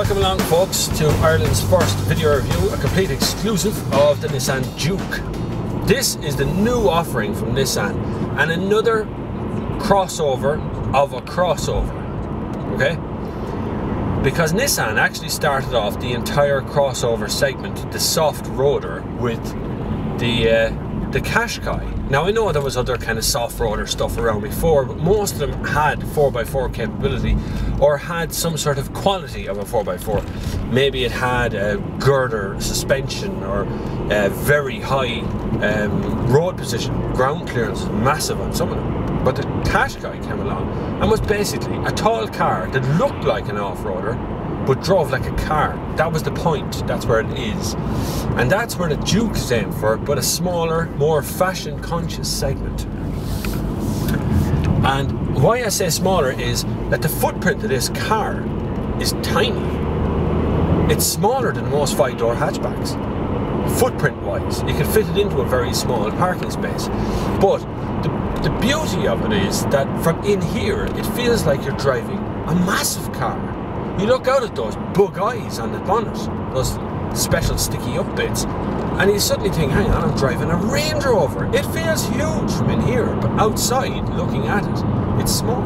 Welcome along folks to Ireland's first video review, a complete exclusive of the Nissan Juke. This is the new offering from Nissan and another crossover of a crossover, okay? Because Nissan actually started off the entire crossover segment, the soft roader, with the Qashqai. Now I know there was other kind of soft roader stuff around before, but most of them had 4x4 capability or had some sort of quality of a 4x4. Maybe it had a girder suspension or a very high road position. Ground clearance was massive on some of them. But the Qashqai came along and was basically a tall car that looked like an off-roader but drove like a car. That was the point. That's where it is. And that's where the Juke is aimed for, but a smaller, more fashion-conscious segment. And why I say smaller is that the footprint of this car is tiny. It's smaller than most 5-door hatchbacks. Footprint-wise, you can fit it into a very small parking space. But the beauty of it is that from in here, it feels like you're driving a massive car. You look out at those bug eyes on the bonnet, those special sticky up bits, and you suddenly think, hang on, I'm driving a Range Rover. It feels huge from in here, but outside, looking at it, it's small.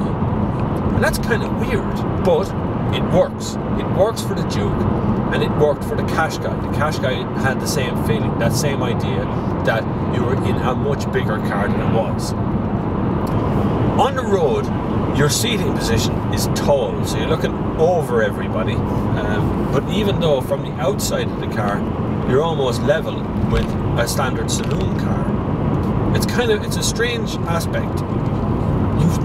And that's kind of weird, but it works. It works for the Juke, and it worked for the Qashqai. The Qashqai had the same feeling, that same idea, that you were in a much bigger car than it was. On the road, your seating position is tall, so you're looking over everybody, but even though from the outside of the car you're almost level with a standard saloon car, it's a strange aspect.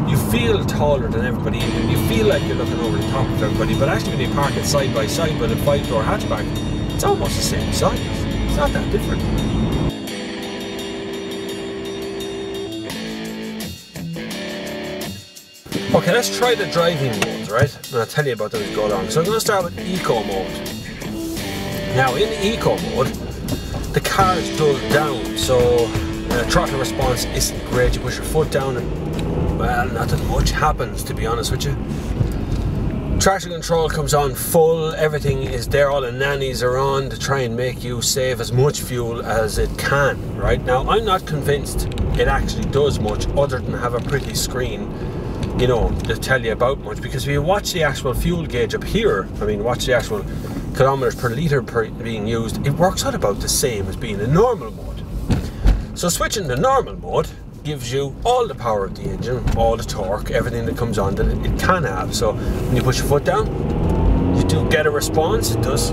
You feel taller than everybody, you feel like you're looking over the top of everybody, but actually when you park it side by side with a 5-door hatchback, it's almost the same size. It's not that different. Okay, let's try the driving modes, right? And I'll tell you about them as we go along. So I'm going to start with Eco mode. Now in Eco mode, the car is dulled down, so throttle response isn't great. You push your foot down and, well, not that much happens, to be honest with you. Traction control comes on full, everything is there, all the nannies are on to try and make you save as much fuel as it can, right? Now, I'm not convinced it actually does much other than have a pretty screen, you know, to tell you about much, because if you watch the actual fuel gauge up here, I mean watch the actual kilometers per litre being used, it works out about the same as being in normal mode. So switching to normal mode gives you all the power of the engine, all the torque, everything that comes on that it can have. So when you push your foot down, you do get a response. It does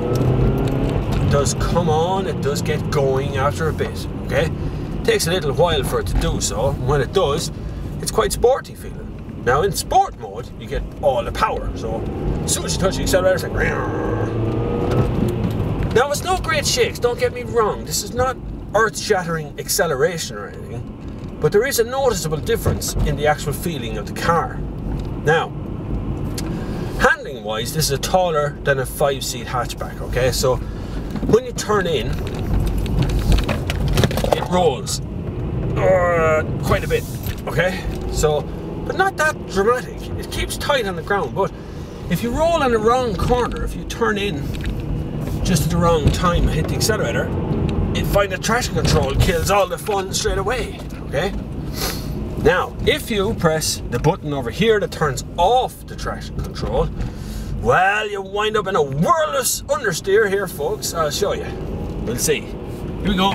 come on, it does get going after a bit, okay? It takes a little while for it to do so. When it does, it's quite sporty feeling. Now in sport mode, you get all the power, so as soon as you touch the accelerator, it's like... Now it's no great shakes, don't get me wrong, this is not earth-shattering acceleration or anything, but there is a noticeable difference in the actual feeling of the car. Now, handling-wise, this is taller than a 5-seat hatchback, okay? So when you turn in, it rolls quite a bit, okay? So, but not that dramatic. It keeps tight on the ground, but if you roll on the wrong corner, if you turn in just at the wrong time and hit the accelerator, you find that traction control kills all the fun straight away, okay? Now, if you press the button over here that turns off the traction control, well, you wind up in a whirlless understeer here, folks. I'll show you. We'll see. Here we go.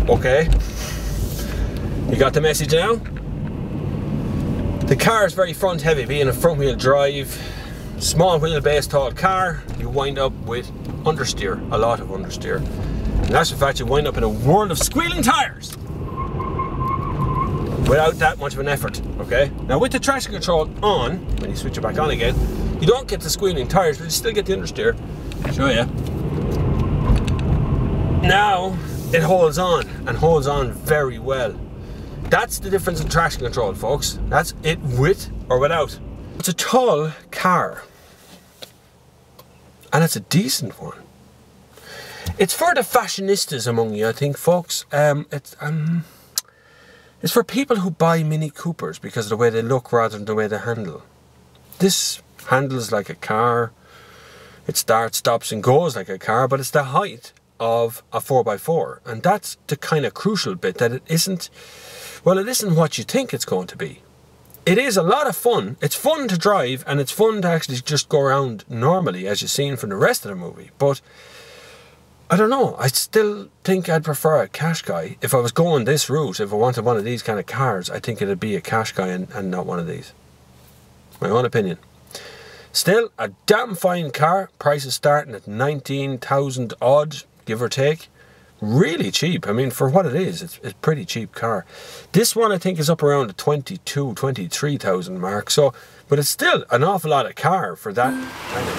Okay, you got the message now? The car is very front heavy, being a front wheel drive, small wheelbase tall car, you wind up with understeer, a lot of understeer. And that's the fact you wind up in a world of squealing tires without that much of an effort, okay? Now with the traction control on, when you switch it back on again, you don't get the squealing tires, but you still get the understeer. I'll show you. Now, it holds on, and holds on very well. That's the difference in traction control, folks. That's it with or without. It's a tall car, and it's a decent one. It's for the fashionistas among you, I think, folks. It's for people who buy Mini Coopers because of the way they look rather than the way they handle. This handles like a car. It starts, stops and goes like a car, but it's the height of a 4x4. And that's the kind of crucial bit, that it isn't, well, it isn't what you think it's going to be. It is a lot of fun. It's fun to drive, and it's fun to actually just go around normally, as you've seen from the rest of the movie. But I don't know, I still think I'd prefer a Qashqai. If I was going this route, if I wanted one of these kind of cars, I think it'd be a Qashqai and not one of these. My own opinion. Still, a damn fine car. Prices starting at 19,000 odd, give or take. Really cheap. I mean, for what it is, it's a pretty cheap car. This one I think is up around the 22,000, 23,000 mark. So, but it's still an awful lot of car for that kind of